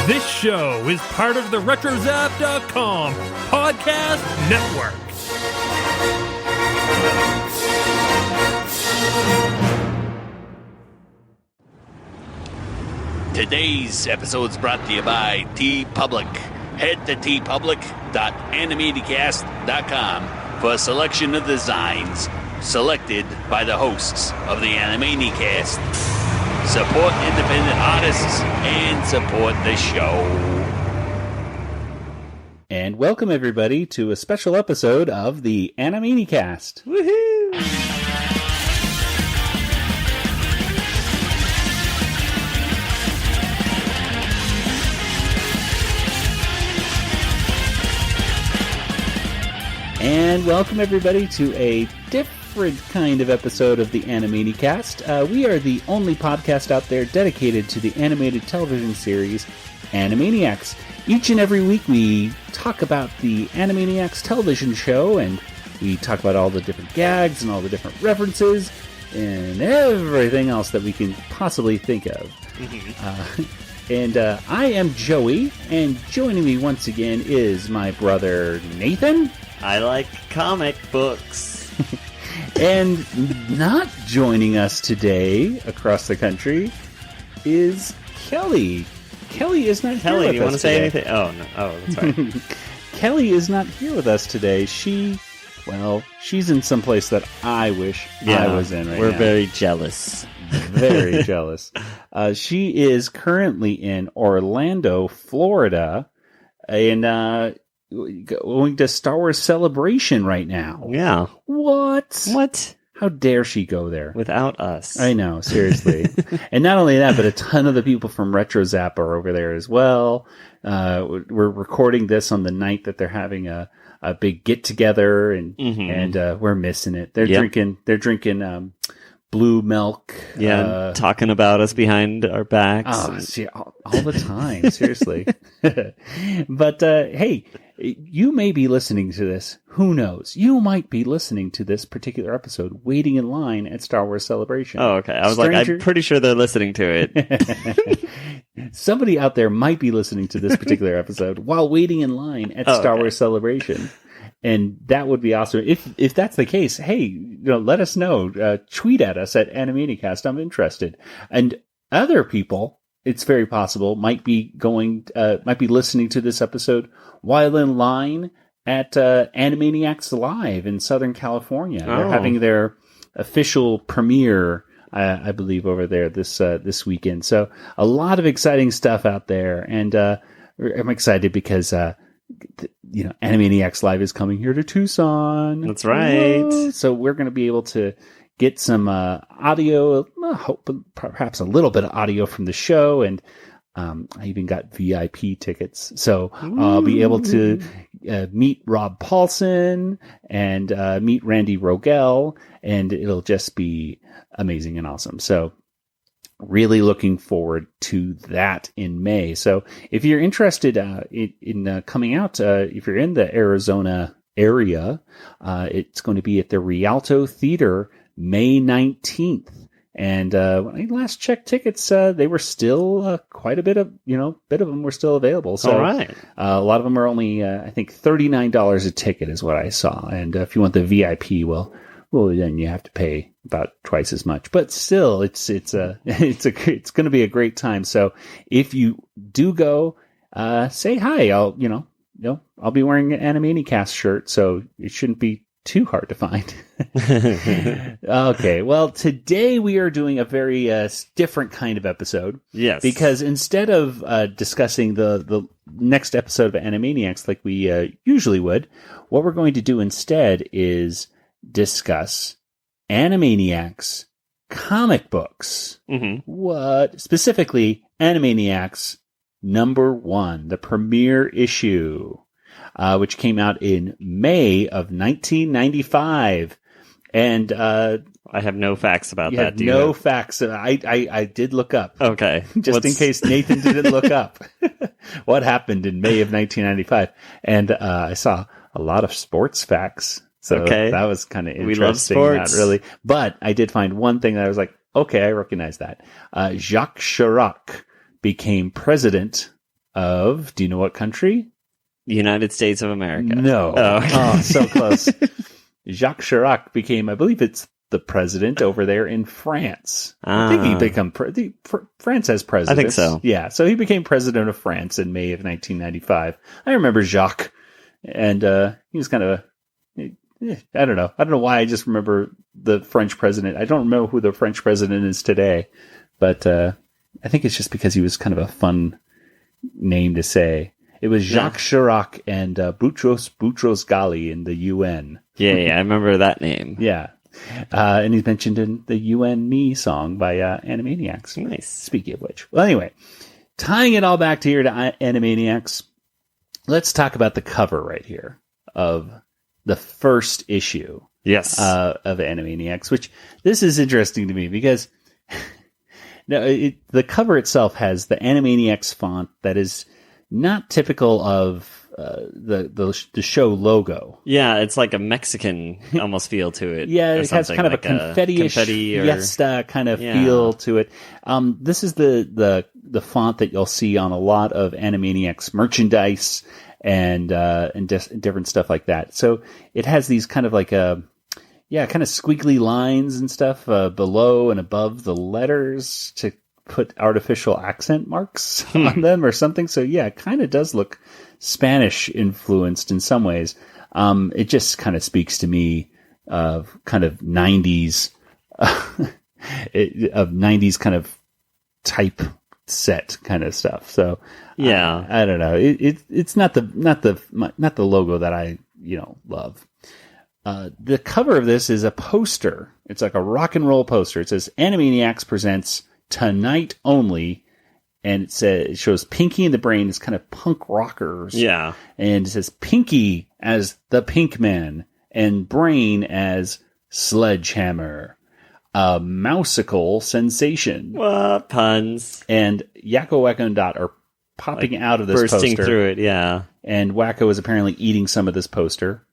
This show is part of the RetroZap.com podcast network. Today's episode is brought to you by TeePublic. Head to teepublic.animanicast.com for a selection of designs selected by the hosts of the Animanicast. Support independent artists and support the show. And welcome everybody to a special episode of the Animanicast. Woohoo! And welcome everybody to a different kind of episode of the Animanicast. We are the only podcast out there dedicated to the animated television series Animaniacs. Each and every week we talk about the Animaniacs television show, and we talk about all the different gags and all the different references and everything else that we can possibly think of. And I am Joey, and joining me once again is my brother Nathan. I like comic books. And not joining us today across the country is Kelly. Kelly is not here with us today. Kelly, do you want to say anything? Oh, no. Oh, that's right. Kelly is not here with us today. She's in some place that I wish I was in right now. We're very jealous. Very jealous. She is currently in Orlando, Florida, and going to Star Wars Celebration right now. Yeah. What? How dare she go there? Without us. I know, seriously. And not only that, but a ton of the people from RetroZap are over there as well. We're recording this on the night that they're having a big get-together, and we're missing it. They're drinking blue milk. Yeah, talking about us behind our backs. Oh, see, all the time, seriously. But, hey, you may be listening to this. Who knows? You might be listening to this particular episode waiting in line at Star Wars Celebration. Oh, okay. I was like, I'm pretty sure they're listening to it. Somebody out there might be listening to this particular episode while waiting in line at Star Wars Celebration. And that would be awesome. If that's the case, hey, let us know. Tweet at us at Animanicast. I'm interested. And other people, it's very possible, might be listening to this episode while in line at Animaniacs Live in Southern California. They're having their official premiere, I believe, over there this weekend. So a lot of exciting stuff out there, and I'm excited because Animaniacs Live is coming here to Tucson. That's right. Whoa. So we're going to be able to get some audio, perhaps a little bit of audio from the show, and I even got VIP tickets. So I'll be able to meet Rob Paulson and meet Randy Rogel, and it'll just be amazing and awesome. So really looking forward to that in May. So if you're interested in coming out, if you're in the Arizona area, it's going to be at the Rialto Theater May 19th. And when I last checked tickets, they were still quite a bit of them were still available. So all right. A lot of them are only, I think, $39 a ticket is what I saw. And if you want the VIP, well, then you have to pay about twice as much. But still, it's going to be a great time. So if you do go, say hi. I'll be wearing an Animanicast shirt, so it shouldn't be too hard to find. Okay, well, today we are doing a very different kind of episode. Yes. Because instead of discussing the next episode of Animaniacs like we usually would, what we're going to do instead is discuss Animaniacs comic books. What? Specifically, Animaniacs #1, the premiere issue, which came out in May of 1995. And I have no facts about that. No facts. I did look up. Okay. Just in case Nathan didn't look up what happened in May of 1995. And I saw a lot of sports facts. So that was kind of interesting. We love sports. Not really. But I did find one thing that I was like, okay, I recognize that. Jacques Chirac became president of, do you know what country? United States of America. No. Oh, So close. Jacques Chirac became, I believe it's the president over there in France. I think he became France has presidents. I think so. Yeah, so he became president of France in May of 1995. I remember Jacques, and he was kind of I don't know why I just remember the French president. I don't know who the French president is today, but I think it's just because he was kind of a fun name to say. It was Jacques Chirac and Boutros Boutros-Ghali in the UN. Yeah, I remember that name. Yeah. And he's mentioned in the You and Me song by Animaniacs. Nice. Speaking of which. Well, anyway, tying it all back to here to Animaniacs, let's talk about the cover right here of the first issue Yes. of Animaniacs, which this is interesting to me because the cover itself has the Animaniacs font that is not typical of the show logo. Yeah, it's like a Mexican almost feel to it. Yeah, it has kind of like a confetti-ish fiesta kind of feel to it. This is the font that you'll see on a lot of Animaniacs merchandise and different stuff like that. So it has these kind of like kind of squiggly lines and stuff below and above the letters to put artificial accent marks on them or something. So yeah, it kind of does look Spanish influenced in some ways. It just kind of speaks to me of kind of 90s, of 90s kind of type set kind of stuff. So yeah, I don't know. It's not the logo that I, love. The cover of this is a poster. It's like a rock and roll poster. It says Animaniacs presents Tonight Only, and it shows Pinky and the Brain as kind of punk rockers. Yeah. And it says Pinky as the Pink Man and Brain as Sledgehammer. A mouseical sensation. What? Puns. And Yakko, Wakko, and Dot are popping out of this bursting poster. through it, yeah. And Wakko is apparently eating some of this poster.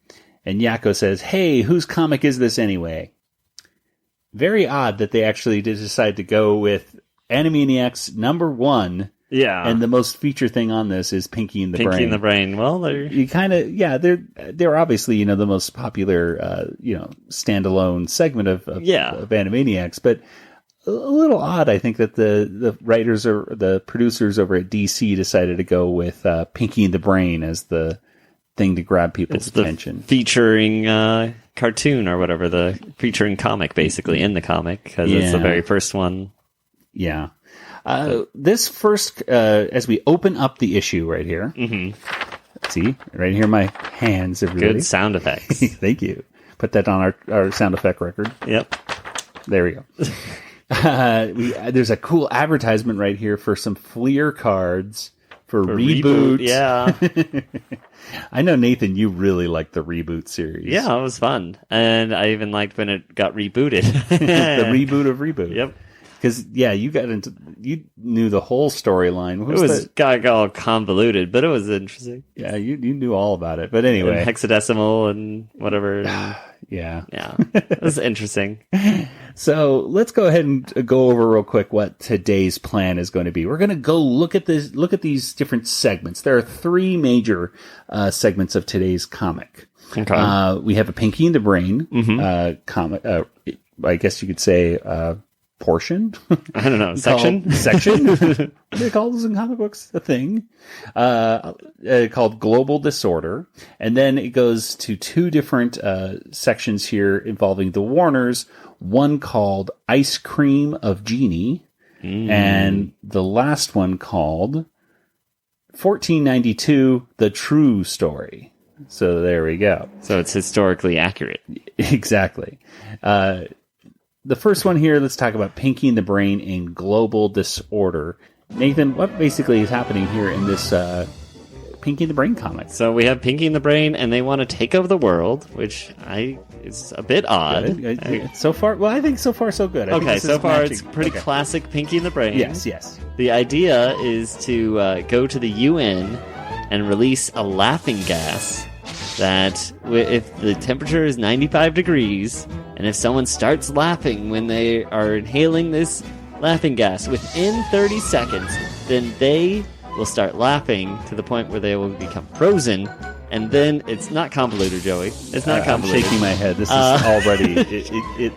And Yakko says, "Hey, whose comic is this anyway?" Very odd that they actually did decide to go with Animaniacs #1. Yeah. And the most featured thing on this is Pinky and the Brain. Pinky and the Brain. Well, they're they're obviously, the most popular, standalone segment of Animaniacs, but a little odd, I think, that the writers or the producers over at DC decided to go with Pinky and the Brain as the thing to grab people's attention. Featuring cartoon or whatever, the featuring comic basically in the comic, because it's the very first one. Yeah. This first, as we open up the issue right here, see, right here, my hands, everybody. Good sound effects. Thank you. Put that on our sound effect record. Yep. There we go. There's a cool advertisement right here for some Fleer cards for Reboot. Yeah. I know, Nathan, you really like the Reboot series. Yeah, it was fun. And I even liked when it got rebooted. The reboot of Reboot. Yep. Because, you knew the whole storyline. Got all convoluted, but it was interesting. Yeah, you knew all about it. But anyway. And hexadecimal and whatever. Yeah. It was interesting. So let's go ahead and go over real quick what today's plan is going to be. We're going to go look at these different segments. There are 3 major segments of today's comic. Okay. We have a Pinky and the Brain comic. I guess you could say portion. I don't know. Section? Section? They call those in comic books a thing. Called Global Disorder. And then it goes to 2 different sections here involving the Warners. One called Ice Cream of Genie. And the last one called 1492, The True Story. So there we go. So it's historically accurate. Exactly. The first one here, let's talk about Pinky and the Brain in Global Disorder. Nathan, what basically is happening here in this Pinky and the Brain comic? So we have Pinky and the Brain, and they want to take over the world, which is a bit odd. So far, I think so far so good. So far it's pretty classic Pinky and the Brain. Yes. The idea is to go to the UN and release a laughing gas that if the temperature is 95 degrees, and if someone starts laughing when they are inhaling this laughing gas within 30 seconds, then they will start laughing to the point where they will become frozen. And then it's not convoluted, Joey. It's not convoluted. I'm shaking my head. This is already...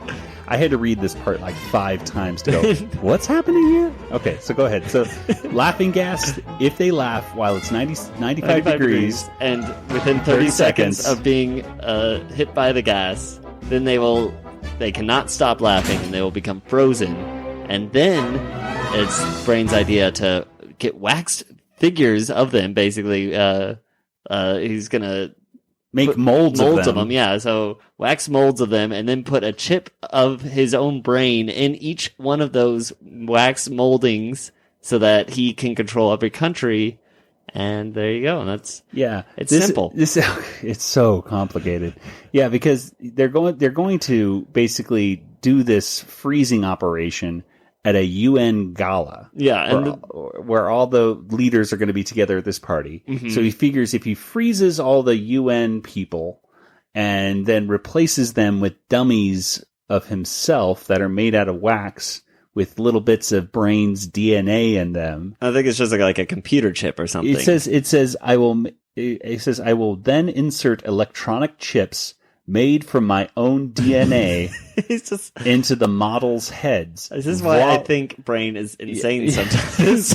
I had to read this part like 5 times to go, what's happening here? Okay, so go ahead. So laughing gas, if they laugh while it's 95 degrees... And within 30 seconds of being hit by the gas, then they cannot stop laughing and they will become frozen. And then it's Brain's idea to get waxed figures of them, basically. He's going to... Make molds of them. Yeah. So wax molds of them and then put a chip of his own brain in each one of those wax moldings so that he can control every country. And there you go. And that's, it's simple. It's so complicated. Yeah, because they're going to basically do this freezing operation at a UN gala. Yeah. Where all the leaders are going to be together at this party. Mm-hmm. So he figures if he freezes all the UN people and then replaces them with dummies of himself that are made out of wax with little bits of Brain's DNA in them. I think it's just like a computer chip or something. It says I will then insert electronic chips made from my own DNA into the models' heads. This is why I think Brain is insane sometimes.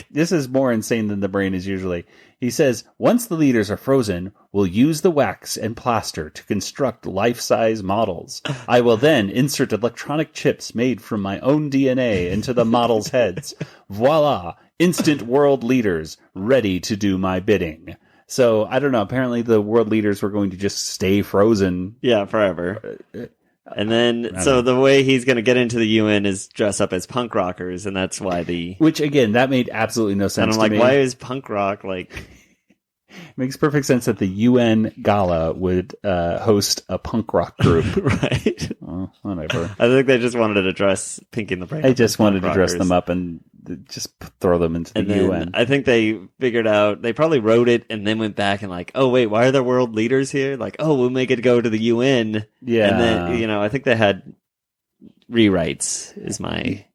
This is more insane than the Brain is usually. He says, once the leaders are frozen, we'll use the wax and plaster to construct life-size models. I will then insert electronic chips made from my own DNA into the models' heads. Voila! Instant world leaders ready to do my bidding. So, I don't know, apparently the world leaders were going to just stay frozen. Yeah, forever. And then, so the way he's going to get into the UN is dress up as punk rockers, and that's why Which, again, that made absolutely no sense to me. And I'm like, why is punk rock, like... It makes perfect sense that the UN gala would host a punk rock group. Right. Well, whatever. I think they just wanted to dress Pinky and the Brain. They just wanted to dress them up and just throw them into the UN. I think they figured out, they probably wrote it and then went back and like, oh wait, why are there world leaders here? Like, oh, we'll make it go to the UN. Yeah. And then, I think they had rewrites is my...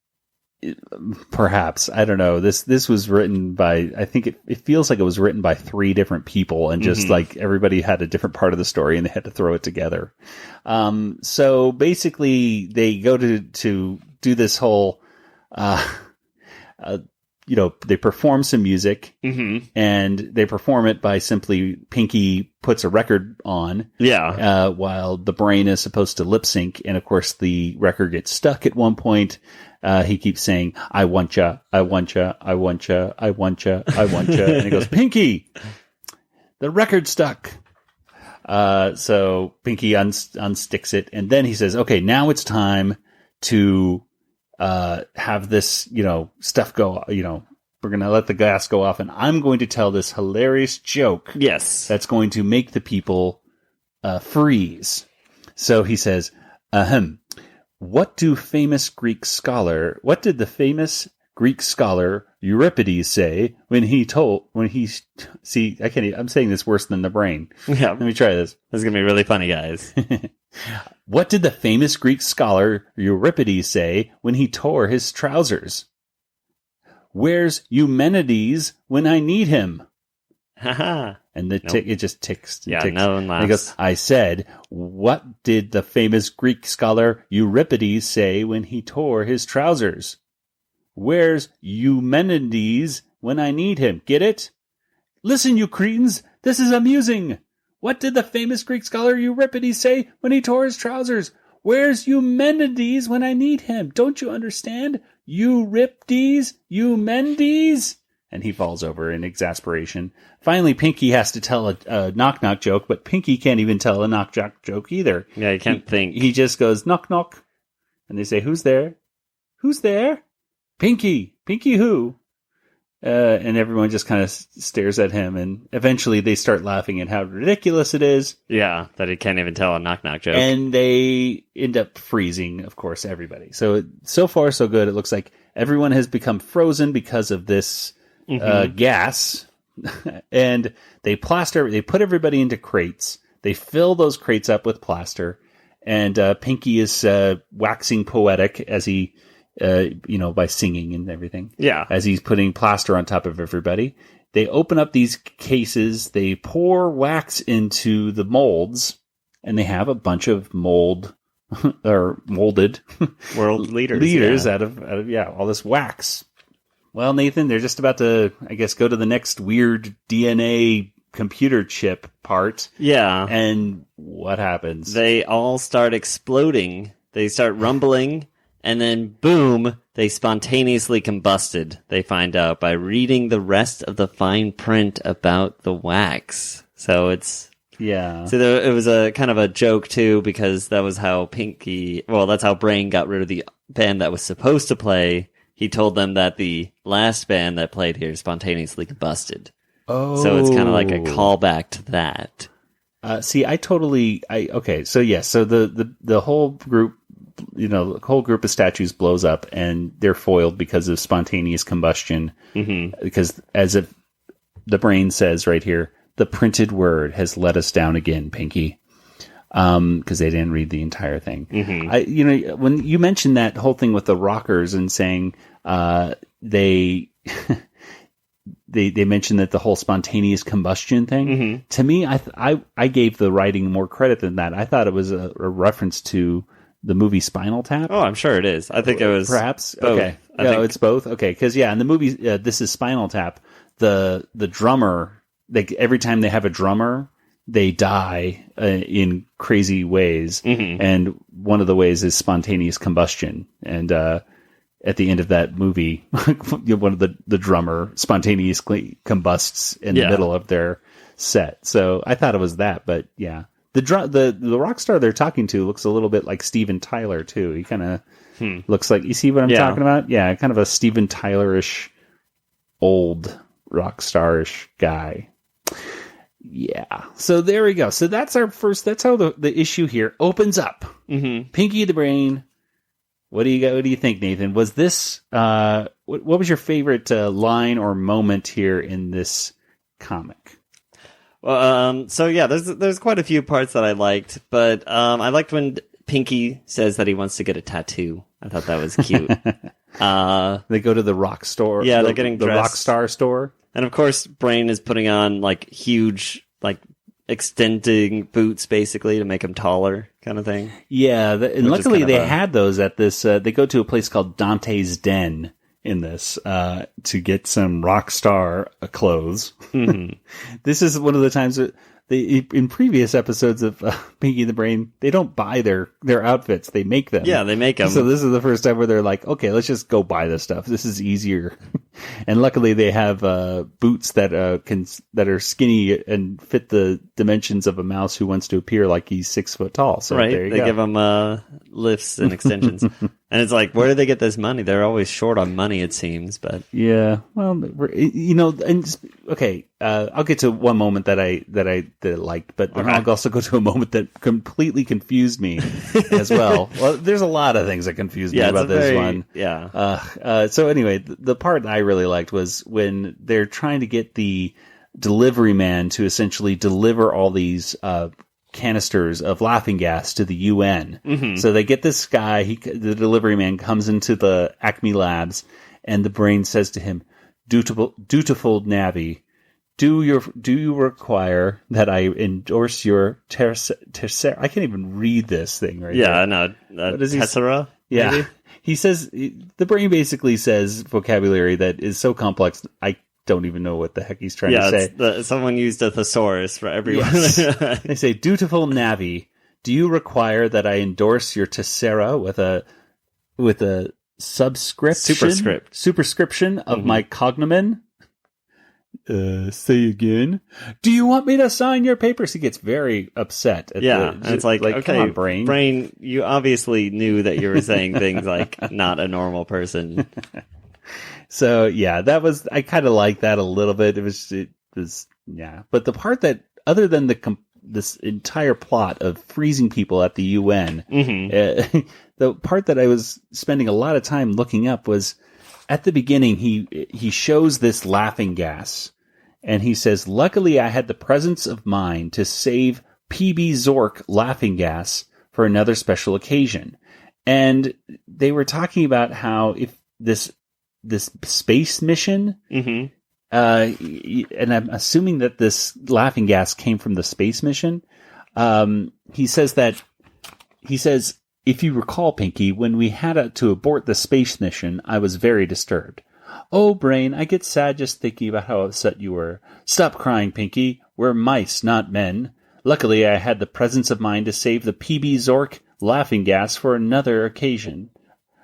Perhaps. I don't know. This was written by, I think it feels like it was written by 3 different people and just like everybody had a different part of the story and they had to throw it together. So basically they go to do this whole, they perform some music and they perform it by simply Pinky puts a record on. Yeah. While the Brain is supposed to lip sync. And of course the record gets stuck at one point. He keeps saying, I want ya, I want ya, I want ya, I want ya, I want ya. And he goes, Pinky, the record's stuck. So Pinky unsticks it. And then he says, okay, now it's time to have this, stuff go, we're going to let the gas go off. And I'm going to tell this hilarious joke. Yes. That's going to make the people freeze. So he says, What did the famous Greek scholar Euripides say when he I'm saying this worse than the Brain. Yeah. Let me try this. This is going to be really funny, guys. What did the famous Greek scholar Euripides say when he tore his trousers? Where's Eumenides when I need him? Haha. And it just ticks. Yeah, ticks. no one laughs. And he goes, I said, what did the famous Greek scholar Euripides say when he tore his trousers? Where's Eumenides when I need him? Get it? Listen, you cretins, this is amusing. What did the famous Greek scholar Euripides say when he tore his trousers? Where's Eumenides when I need him? Don't you understand? Euripides? Eumenides? And he falls over in exasperation. Finally, Pinky has to tell a knock-knock joke, but Pinky can't even tell a knock-knock joke either. Yeah, he can't think. He just goes, knock-knock. And they say, who's there? Who's there? Pinky. Pinky who? And everyone just kind of stares at him, and eventually they start laughing at how ridiculous it is. Yeah, that he can't even tell a knock-knock joke. And they end up freezing, of course, everybody. So far, so good. It looks like everyone has become frozen because of this gas. And they put everybody into crates. They fill those crates up with plaster. And Pinky is waxing poetic as he by singing and everything. Yeah. As he's putting plaster on top of everybody. They open up these cases, they pour wax into the molds, and they have a bunch of molded world leaders out of all this wax. Well, Nathan, they're just about to, I guess, go to the next weird DNA computer chip part. Yeah. And what happens? They all start exploding. They start rumbling, and then boom, they spontaneously combusted, they find out, by reading the rest of the fine print about the wax. So it's... Yeah. So it was a kind of a joke, too, because that was how that's how Brain got rid of the band that was supposed to play. He told them that the last band that played here spontaneously combusted. Oh. So it's kind of like a callback to that. Okay. So yes, so the whole group, the whole group of statues blows up, and they're foiled because of spontaneous combustion. Mm-hmm. Because as if the Brain says right here, the printed word has let us down again, Pinky. Because they didn't read the entire thing. Mm-hmm. When you mentioned that whole thing with the rockers and saying they mentioned that the whole spontaneous combustion thing. Mm-hmm. To me, I gave the writing more credit than that. I thought it was a reference to the movie Spinal Tap. Oh, I'm sure it is. I think it was perhaps both. Okay. It's both. Okay, because in the movie This Is Spinal Tap, the drummer. Every time they have a drummer, they die in crazy ways, mm-hmm. and one of the ways is spontaneous combustion. And at the end of that movie, one of the drummer spontaneously combusts in the middle of their set. So I thought it was that, but yeah, the rock star they're talking to looks a little bit like Steven Tyler too. He kind of looks like, you see what I'm talking about? Yeah, kind of a Steven Tyler-ish old rock star-ish guy. Yeah. So there we go. So that's how the issue here opens up. Mm-hmm. Pinky the Brain. What do you think, Nathan? Was this, what was your favorite line or moment here in this comic? Well, there's quite a few parts that I liked, but I liked when Pinky says that he wants to get a tattoo. I thought that was cute. They go to the rock store. Yeah, they're getting the dressed. rock star store. And of course, Brain is putting on like huge, like extending boots, basically, to make him taller, kind of thing. Yeah, and luckily they had those at this. They go to a place called Dante's Den in this to get some rock star clothes. Mm-hmm. This is one of the times that in previous episodes of Pinky the Brain, they don't buy their outfits; they make them. Yeah, they make them. So this is the first time where they're like, "Okay, let's just go buy this stuff. This is easier." And luckily, they have boots that are skinny and fit the dimensions of a mouse who wants to appear like he's 6 foot tall. So right, there you they go. give them lifts and extensions. And it's like, where do they get this money? They're always short on money, it seems. But yeah, well, okay. I'll get to one moment that I liked, but then I'll also go to a moment that completely confused me as well. Well, there's a lot of things that confused me about this one. Yeah. So anyway, the part I really liked was when they're trying to get the delivery man to essentially deliver all these canisters of laughing gas to the UN. Mm-hmm. So they get this guy, the delivery man comes into the Acme Labs, and the Brain says to him, dutiful Navvy, do you require that I endorse your tercera? I can't even read this thing right Yeah, here. No, tessera? Yeah. Maybe? He says, the Brain basically says vocabulary that is so complex, I don't even know what the heck he's trying to say. Someone used a thesaurus for everyone. Yes. They say, dutiful Navvy, do you require that I endorse your tessera with a superscription of my cognomen? Say again. Do you want me to sign your papers? He gets very upset. And it's like, okay, come on, Brain, you obviously knew that you were saying things like not a normal person. So yeah, I kind of like that a little bit. It was yeah. But the part that, other than this entire plot of freezing people at the UN, mm-hmm. The part that I was spending a lot of time looking up was at the beginning. He shows this laughing gas, and he says, "Luckily, I had the presence of mind to save PB Zork laughing gas for another special occasion." And they were talking about how if this space mission, and I'm assuming that this laughing gas came from the space mission. He says, if you recall, Pinky, when we had to abort the space mission, I was very disturbed. Oh, Brain, I get sad just thinking about how upset you were. Stop crying, Pinky. We're mice, not men. Luckily, I had the presence of mind to save the PB Zork laughing gas for another occasion.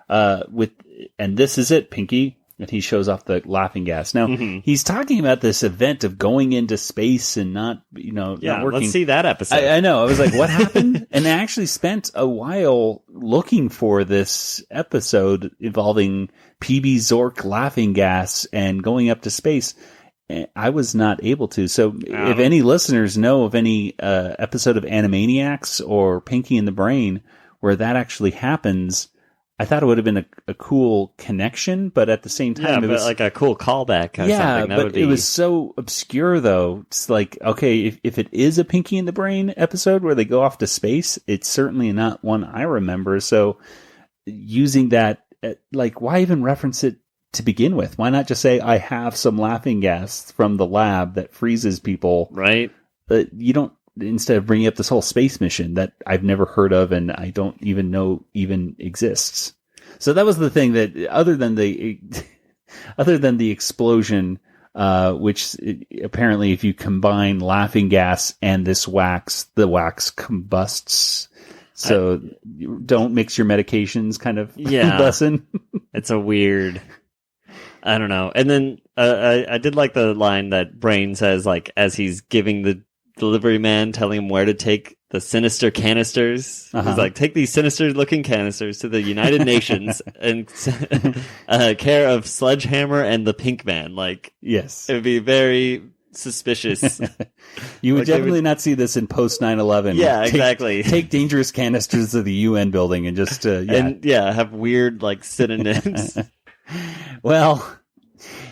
And this is it, Pinky. And he shows off the laughing gas. Now, he's talking about this event of going into space and not working. Let's see that episode. I know. I was like, what happened? And I actually spent a while looking for this episode involving PB Zork laughing gas and going up to space. I was not able to. So if any listeners know of any episode of Animaniacs or Pinky and the Brain where that actually happens, I thought it would have been a cool connection, but at the same time, it was like a cool callback. Or something. It was so obscure, though. It's like, okay, if it is a Pinky and the Brain episode where they go off to space, it's certainly not one I remember. So using that, why even reference it to begin with? Why not just say, I have some laughing gas from the lab that freezes people? Right. But you don't, instead of bringing up this whole space mission that I've never heard of and I don't even know even exists. So that was the thing that other than the explosion, which apparently if you combine laughing gas and this wax, the wax combusts. So don't mix your medications kind of lesson. It's a weird, I don't know. And then I did like the line that Brain says, like, as he's giving the delivery man, telling him where to take the sinister canisters. He's like, take these sinister looking canisters to the United Nations and care of Sledgehammer and the Pink Man. Like, yes, it would be very suspicious. You would definitely not see this in post 9/11. Yeah, exactly. Take dangerous canisters to the UN building and just have weird synonyms. Well,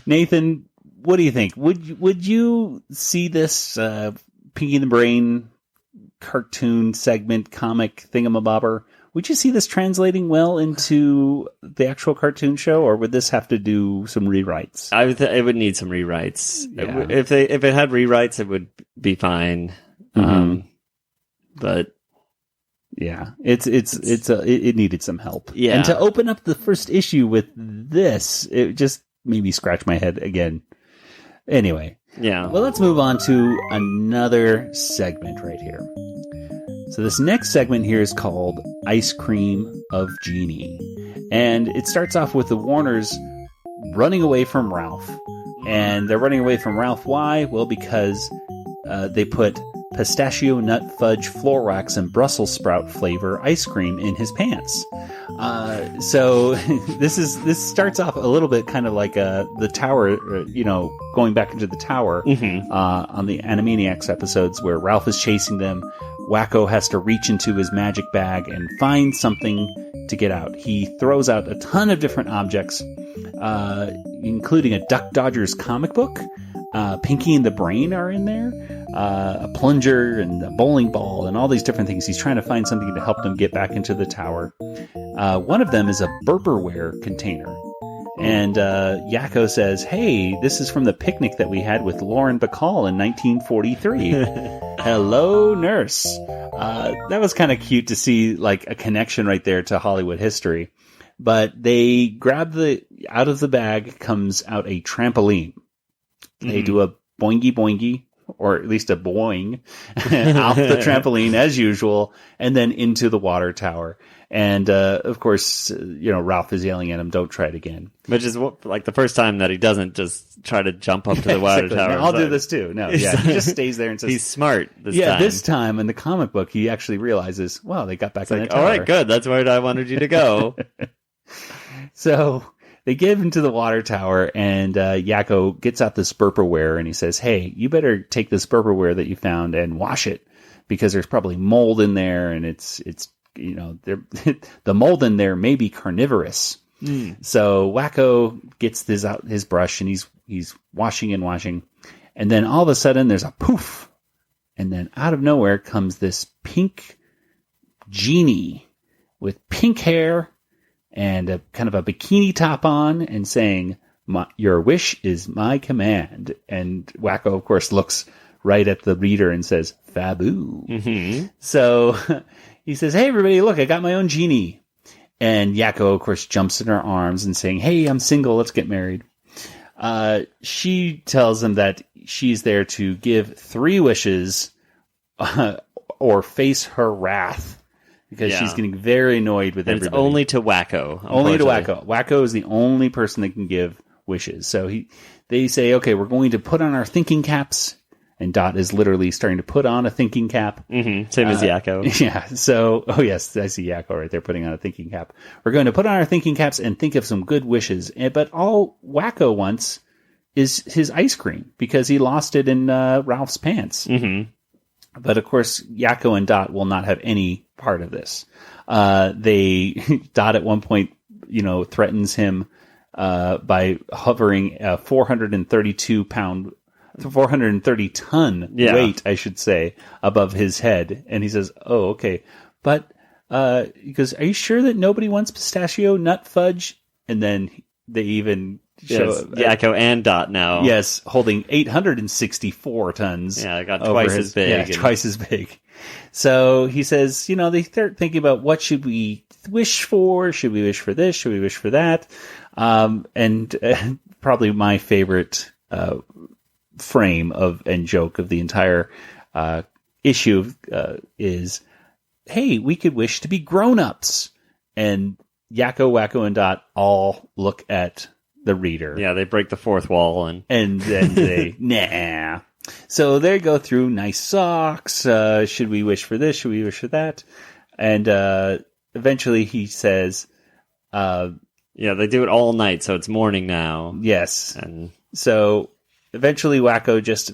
Nathan, what do you think? Would you see this Pinky and the Brain cartoon segment comic thingamabobber? Would you see this translating well into the actual cartoon show, or would this have to do some rewrites? It would need some rewrites. Yeah. If it had rewrites, it would be fine. But yeah, it needed some help. Yeah, and to open up the first issue with this, it just made me scratch my head again. Anyway, yeah. Well, let's move on to another segment right here. So this next segment here is called Ice Cream of Genie. And it starts off with the Warners running away from Ralph. And they're running away from Ralph. Why? Well, because they put pistachio nut fudge floor wax and Brussels sprout flavor ice cream in his pants. So this starts off a little bit kind of like the tower, going back into the tower on the Animaniacs episodes where Ralph is chasing them. Wakko has to reach into his magic bag and find something to get out. He throws out a ton of different objects, including a Duck Dodgers comic book. Pinky and the Brain are in there. A plunger and a bowling ball and all these different things. He's trying to find something to help them get back into the tower. One of them is a Burperware container. And Yakko says, hey, this is from the picnic that we had with Lauren Bacall in 1943. Hello, nurse. That was kind of cute to see like a connection right there to Hollywood history. But they grab out of the bag comes out a trampoline. They do a boingy boingy, or at least a boing, off the trampoline as usual, and then into the water tower. And, of course, Ralph is yelling at him, don't try it again. Which is the first time that he doesn't just try to jump up to the water tower. No, I'll do this too. No, yeah, he just stays there and says... He's smart this time. This time in the comic book, he actually realizes, wow, they got back in the tower. All right, good. That's where I wanted you to go. So... they get into the water tower, and Yakko gets out this Burperware, and he says, hey, you better take this Burperware that you found and wash it, because there's probably mold in there, and it's the mold in there may be carnivorous. So Wakko gets his brush, and he's washing and washing, and then all of a sudden there's a poof, and then out of nowhere comes this pink genie with pink hair and a kind of a bikini top on and saying, "Your wish is my command." And Wakko, of course, looks right at the reader and says, "Fabu." Mm-hmm. So he says, "Hey, everybody, look, I got my own genie." And Yakko, of course, jumps in her arms and saying, "Hey, I'm single. Let's get married." She tells him that she's there to give 3 wishes or face her wrath because she's getting very annoyed with everybody. It's only to Wakko. Only to Wakko. Wakko is the only person that can give wishes. So they say, "Okay, we're going to put on our thinking caps." And Dot is literally starting to put on a thinking cap. Mm-hmm. Same as Yakko. Yeah. So, oh yes, I see Yakko right there putting on a thinking cap. We're going to put on our thinking caps and think of some good wishes. But all Wakko wants is his ice cream because he lost it in Ralph's pants. Mm-hmm. But of course, Yakko and Dot will not have any part of this. Dot at one point, threatens him by hovering a 430 ton weight, I should say, above his head. And he says, "Oh, okay. But, he goes, are you sure that nobody wants pistachio nut fudge?" And then they even show Yakko and Dot now. Yes, holding 864 tons. Yeah, it got twice as big. Yeah, twice as big. So he says, they start thinking about what should we wish for? Should we wish for this? Should we wish for that? And probably my favorite, frame and joke of the entire issue is, "Hey, we could wish to be grown-ups." And Yakko, Wakko, and Dot all look at the reader. Yeah, they break the fourth wall and then they nah. So they go through nice socks. Should we wish for this? Should we wish for that? And eventually he says, they do it all night, so it's morning now. Yes. And so eventually Wakko just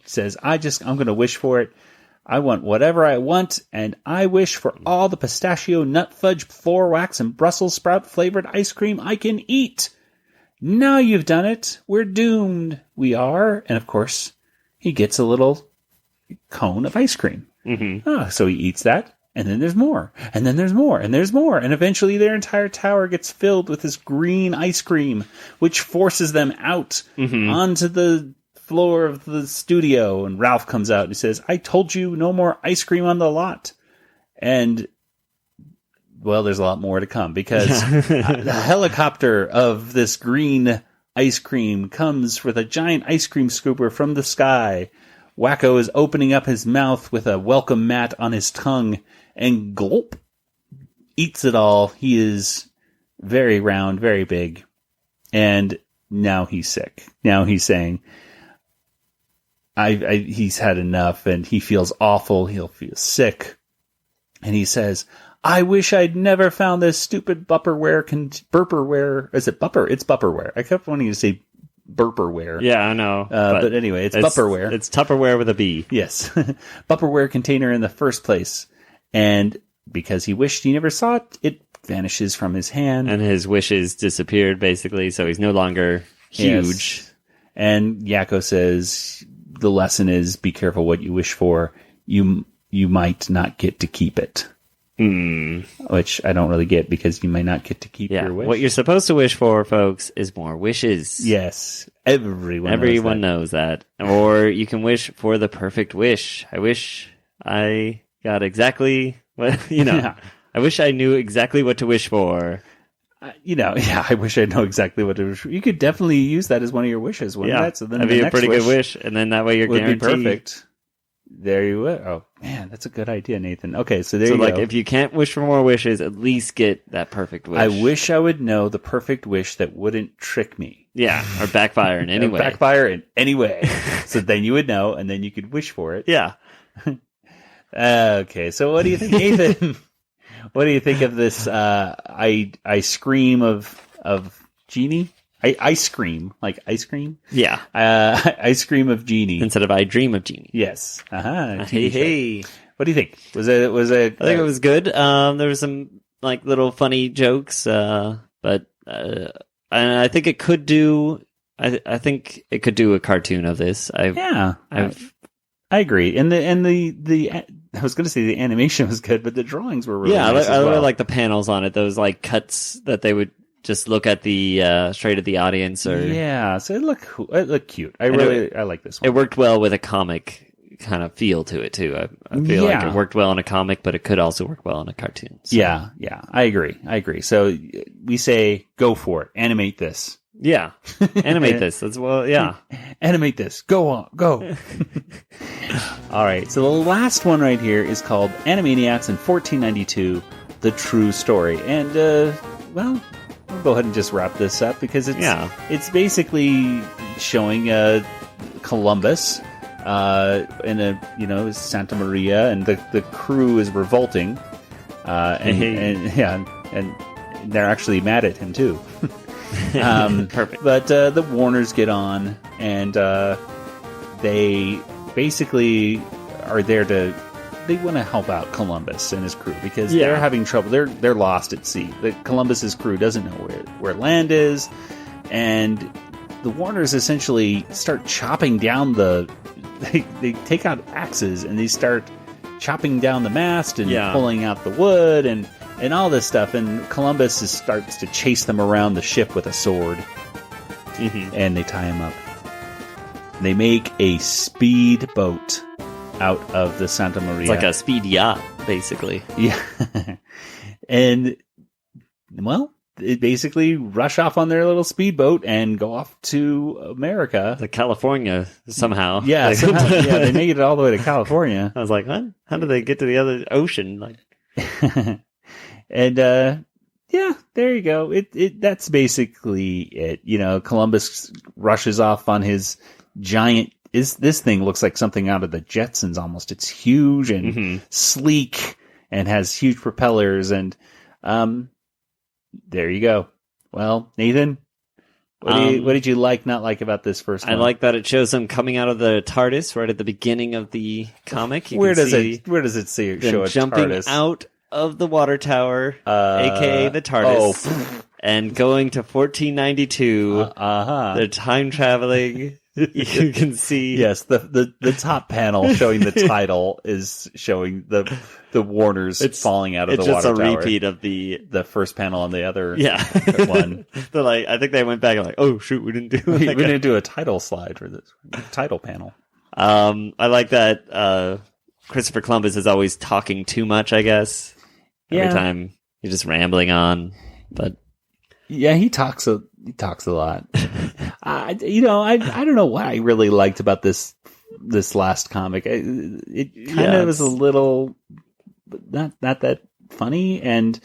says, I'm going to wish for it. I want whatever I want, and I wish for all the pistachio, nut fudge, floor wax, and Brussels sprout flavored ice cream I can eat. Now you've done it. We're doomed. We are. And of course, he gets a little cone of ice cream. Mm-hmm. So he eats that. And then there's more, and then there's more, and there's more. And eventually their entire tower gets filled with this green ice cream, which forces them out onto the floor of the studio. And Ralph comes out and he says, "I told you no more ice cream on the lot." And, well, there's a lot more to come because the helicopter of this green ice cream comes with a giant ice cream scooper from the sky. Wakko is opening up his mouth with a welcome mat on his tongue and gulp, eats it all. He is very round, very big. And now he's sick. Now he's saying, he's had enough and he feels awful. He'll feel sick. And he says, "I wish I'd never found this stupid burperware. Is it bupper? It's bupperware. I kept wanting to say burperware. Yeah, I know. But anyway, it's bupperware. It's Tupperware with a B. Yes. Bupperware container in the first place. And because he wished he never saw it, it vanishes from his hand. And his wishes disappeared, basically, so he's no longer huge. Yes. And Yakko says, the lesson is, be careful what you wish for. You might not get to keep it. Which I don't really get, because you might not get to keep your wish. What you're supposed to wish for, folks, is more wishes. Yes. Everyone knows that. Or you can wish for the perfect wish. I wish I got exactly what, Yeah. I wish I knew exactly what to wish for. I wish I know exactly what to wish for. You could definitely use that as one of your wishes, wouldn't that? So then that'd be a pretty good wish, and then that way you're guaranteed. Would be perfect. There you go. Oh, man, that's a good idea, Nathan. Okay, so there you go. So, if you can't wish for more wishes, at least get that perfect wish. I wish I would know the perfect wish that wouldn't trick me. Yeah, or backfire in any way. Backfire in any way. So then you would know, and then you could wish for it. Yeah. Okay, so what do you think, Nathan? What do you think of this I scream of genie? Ice cream, like ice cream? Yeah. Ice cream of genie. Instead of I dream of genie. Yes. Hey. What do you think? Was it? I think it was good. There was some little funny jokes, but I think it could do. I think it could do a cartoon of this. I agree. And the I was going to say the animation was good, but the drawings were really Yeah, nice I as really well. like the panels on it. Those like cuts that they would just look at the straight at the audience. Or Yeah, so it looked cool. It looked cute. I like this one. it worked well with a comic kind of feel to it too. I feel like it worked well in a comic, but it could also work well in a cartoon. So. Yeah, I agree. So we say, go for it. Animate this. Yeah, animate this. That's yeah. Animate this. Go on. Go. All right. So the last one right here is called Animaniacs in 1492, The True Story. And, well, we'll go ahead and just wrap this up because it's basically showing Columbus in a Santa Maria, and the crew is revolting. And they're actually mad at him too. Perfect. But the Warners get on, and they basically are there they want to help out Columbus and his crew because they're having trouble. They're lost at sea. Columbus's crew doesn't know where land is, and the Warners essentially start chopping down they take out axes and they start chopping down the mast and pulling out the wood and all this stuff, and Columbus starts to chase them around the ship with a sword, and they tie him up. They make a speed boat out of the Santa Maria. It's like a speed yacht, basically. Yeah. And, well, they basically rush off on their little speedboat and go off to America. To California, somehow. Yeah, they make it all the way to California. I was like, what? How did they get to the other ocean? Like, and there you go. That's basically it. Columbus rushes off on his giant. This thing looks like something out of the Jetsons almost. It's huge and sleek and has huge propellers, and there you go. Well, Nathan, what did you not like about this first one? I like that it shows them coming out of the TARDIS right at the beginning of the comic. Where does it show a jumping TARDIS? out of the water tower, aka the TARDIS, and going to 1492. They're time traveling. You can see. Yes, the top panel showing the title is showing the Warners falling out of the water tower. It's just a repeat of the first panel on the other one. They're like, I think they went back and like, oh shoot, we didn't do we didn't do a title slide for this title panel. I like that Christopher Columbus is always talking too much, I guess. Every time he's just rambling on, but yeah, he talks a lot. I don't know what I really liked about this last comic. It kind of was a little not that funny, and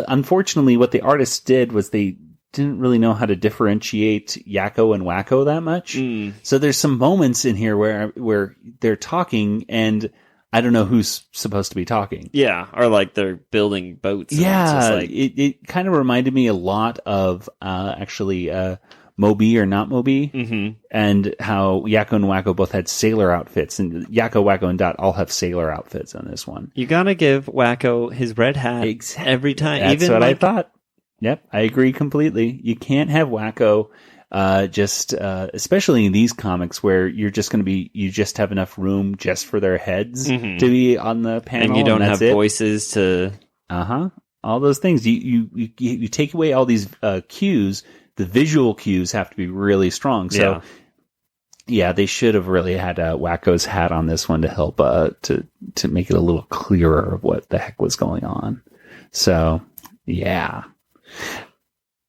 unfortunately what the artists did was they didn't really know how to differentiate Yakko and Wakko that much. So there's some moments in here where they're talking and I don't know who's supposed to be talking. Yeah, or like they're building boats. Yeah, it kind of reminded me a lot of actually Moby or Not Moby, and how Yakko and Wakko both had sailor outfits, and Yakko, Wakko, and Dot all have sailor outfits on this one. You gotta give Wakko his red hat every time. That's what I thought. Yep, I agree completely. You can't have Wakko. Especially in these comics where you're just going to you just have enough room just for their heads to be on the panel. And you don't have voices to. All those things. You take away all these cues. The visual cues have to be really strong. So, yeah, they should have really had Wakko's hat on this one to help to make it a little clearer of what the heck was going on. So, yeah.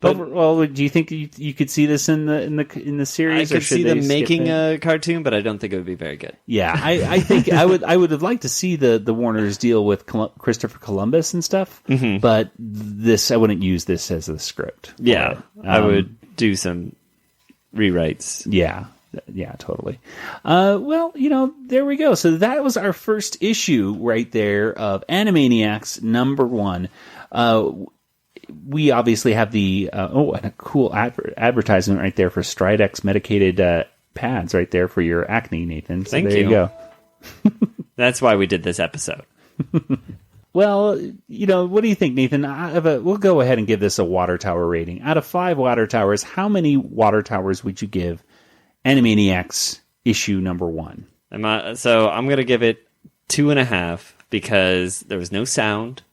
Well, do you think you could see this in the series? I could see them making a cartoon, but I don't think it would be very good. Yeah, I think I would have liked to see the Warners deal with Christopher Columbus and stuff, but I wouldn't use this as a script. Yeah, I would do some rewrites. Yeah, totally. Well, there we go. So that was our first issue right there of Animaniacs #1. We obviously have and a cool advertisement right there for Stridex medicated pads right there for your acne, Nathan. So Thank there you go. That's why we did this episode. Well, what do you think, Nathan? We'll go ahead and give this a water tower rating. Out of 5 water towers, how many water towers would you give Animaniacs issue #1? So I'm going to give it 2.5 because there was no sound.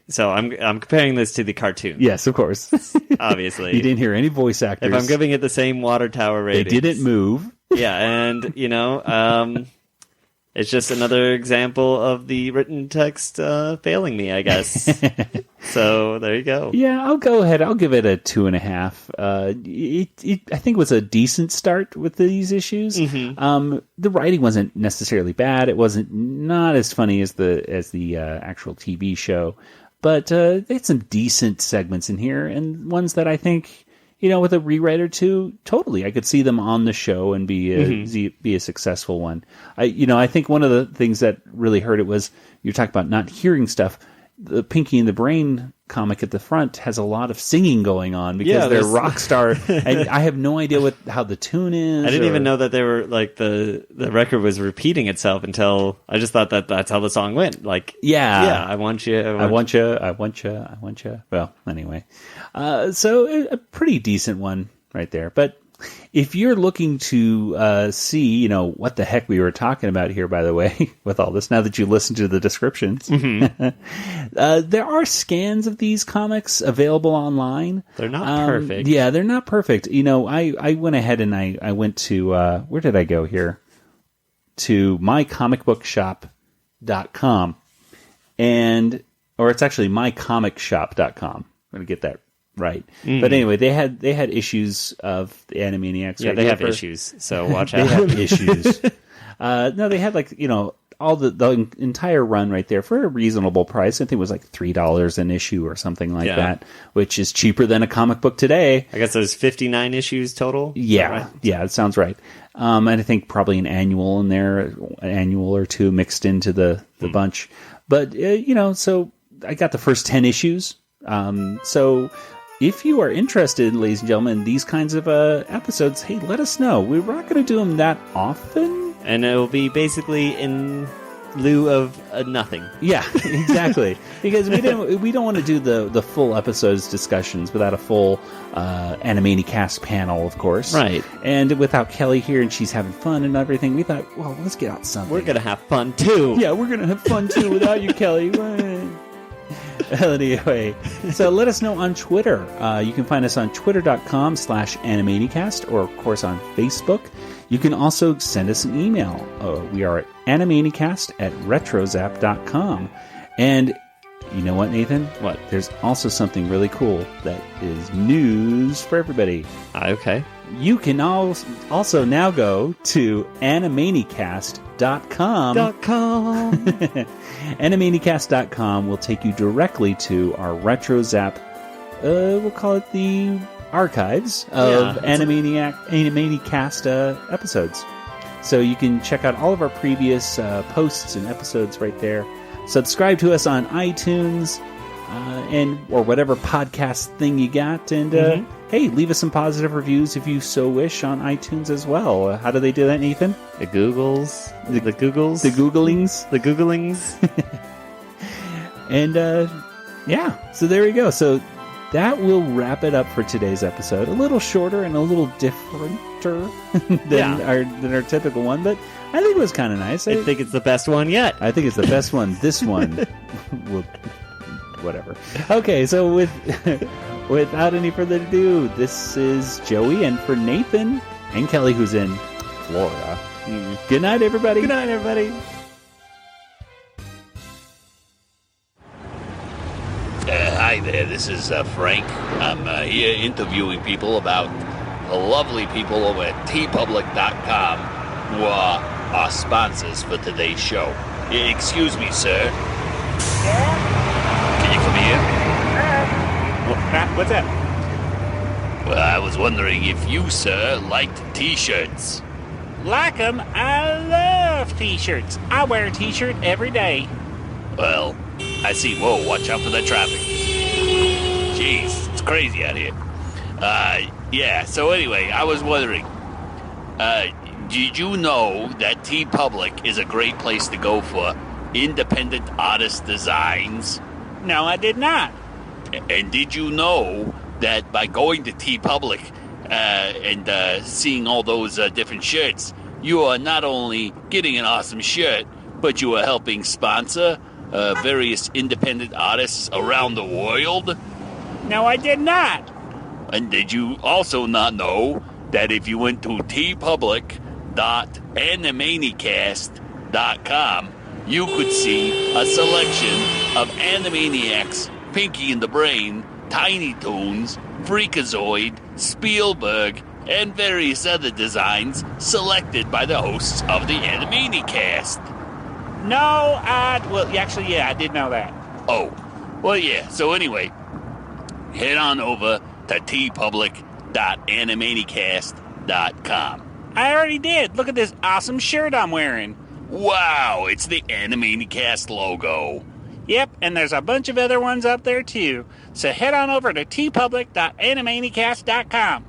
So I'm comparing this to the cartoon. Yes, of course. Obviously. You didn't hear any voice actors. If I'm giving it the same water tower rating. They didn't move. Yeah, and, it's just another example of the written text failing me, I guess. So there you go. Yeah, I'll go ahead. I'll give it a 2.5. I think it was a decent start with these issues. Mm-hmm. The writing wasn't necessarily bad. It wasn't not as funny as the actual TV show, but they had some decent segments in here, and ones that I think, with a rewrite or two, totally, I could see them on the show and be a successful one. I think one of the things that really hurt it was you talk about not hearing stuff. The Pinky and the Brain comic at the front has a lot of singing going on because they're rock star, and I have no idea how the tune is. I didn't even know that they were like the record was repeating itself until I just thought that's how the song went. Like, I want you, I want you, I want you, I want you. Well, anyway, so a pretty decent one right there. But if you're looking to see, what the heck we were talking about here, by the way, with all this, now that you listen to the descriptions, there are scans of these comics available online. They're not perfect. Yeah, they're not perfect. I went ahead and I went to, where did I go here? To mycomicbookshop.com. Or it's actually mycomicshop.com. I'm going to get that right. But anyway, they had issues of the Animaniacs. Yeah, right? they have issues, so watch out. They have issues. No, they had all the entire run right there for a reasonable price. I think it was like $3 an issue or something like that, which is cheaper than a comic book today. I guess there's 59 issues total. Yeah, right? Yeah, it sounds right. And I think probably an annual in there, an annual or two mixed into the bunch. But so I got the first 10 issues. So if you are interested, ladies and gentlemen, in these kinds of episodes, hey, let us know. We're not going to do them that often. And it will be basically in lieu of nothing. Yeah, exactly. Because we don't want to do the full episodes discussions without a full Animanicast panel, of course. Right. And without Kelly here and she's having fun and everything, we thought, well, let's get out something. We're going to have fun, too. Yeah, we're going to have fun, too, without you, Kelly. Anyway, so let us know on Twitter. You can find us on twitter.com/Animanicast, or of course on Facebook. You can also send us an email. We are at animanicast@retrozap.com. And you know what, Nathan? What? There's also something really cool that is news for everybody. Okay. You can also now go to animanicast.com. Animanicast.com will take you directly to our RetroZap, we'll call it the archives of Animanicast episodes. So you can check out all of our previous posts and episodes right there. Subscribe to us on iTunes or whatever podcast thing you got. And hey, leave us some positive reviews if you so wish on iTunes as well. How do they do that, Nathan? The Googles. The Googles. The Googlings. The Googlings. And so there we go. So that will wrap it up for today's episode. A little shorter and a little differenter than our typical one, but I think it was kind of nice. I think it's the best one yet. I think it's the best one. This one will... Whatever. Okay, so without any further ado, this is Joey, and for Nathan and Kelly, who's in Florida. Good night, everybody. Good night, everybody. Hi there, this is Frank. I'm here interviewing people about the lovely people over at tpublic.com who are our sponsors for today's show. Excuse me, sir. Can you come here? What's that? Well, I was wondering if you, sir, liked t-shirts. Like 'em? I love t-shirts. I wear a t-shirt every day. Well, I see. Whoa, watch out for the traffic. Jeez, it's crazy out here. So anyway, I was wondering, did you know that TeePublic is a great place to go for independent artist designs? No, I did not. And did you know that by going to TeePublic and seeing all those different shirts, you are not only getting an awesome shirt, but you are helping sponsor various independent artists around the world. No, I did not. And did you also not know that if you went to tpublic.animanicast.com, you could see a selection of Animaniacs, Pinky and the Brain, Tiny Toons, Freakazoid, Spielberg, and various other designs selected by the hosts of the Animanicast. No, actually, yeah, I did know that. Oh, well, yeah. So anyway, head on over to tpublic.animanicast.com. I already did. Look at this awesome shirt I'm wearing. Wow, it's the Animanicast logo. Yep, and there's a bunch of other ones up there too. So head on over to tpublic.animanicast.com.